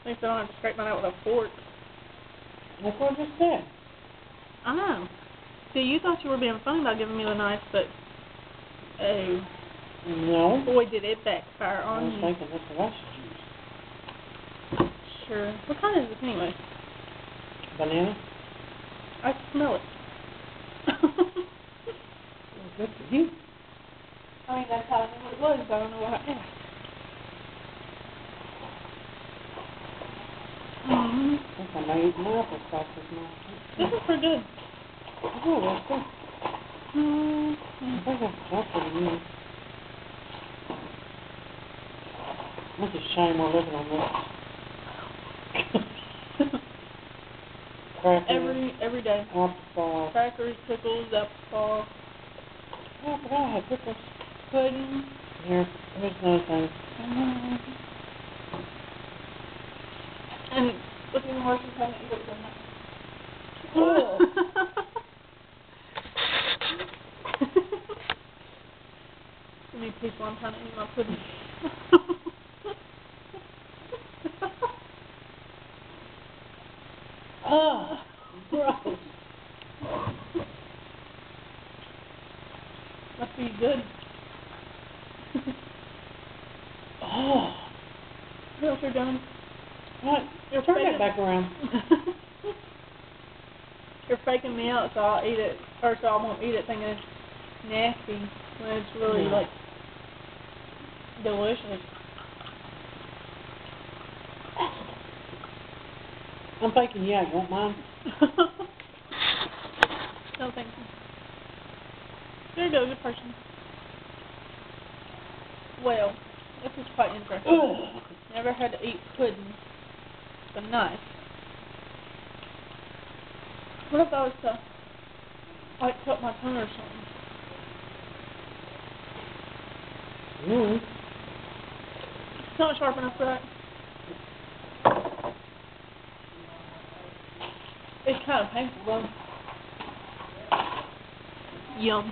At least I don't have to scrape mine out with a fork. That's what I just said. I know. See, you thought you were being funny by giving me the knife, but oh, No. boy, did it backfire I on was you. thinking that's what I should use. Sure. What kind is this anyway? Banana? I smell it. Well, good for you. I mean, that's how I knew what it was, but I don't know what I asked. Mm-hmm. I think I may eat my applesauce this morning. This is pretty good. Oh, that's good. Mm-hmm. I think that's what it is. It's a shame we're living on this. Crackers, Every day. applesauce. Crackers, pickles, applesauce, Oh, I forgot I had pickles. pudding. Here, here's another thing. Mm-hmm. And what's even worse is having to eat it with a Too many people, I'm trying to eat my pudding. Oh, gross. Must be good. Oh. What else are done? What? You're Turn faking- that back around. You're faking me out, so I'll eat it, or so I won't eat it thinking it's nasty when it's really No. like delicious. I'm faking you out. You want mine? No, thank you. There you go, good person. Well, this is quite interesting. Ugh. Never had to eat pudding with a knife. What if I was to, like, cut my tongue or something? Mm. It's not sharp enough for that. It's kind of painful, though. Yum.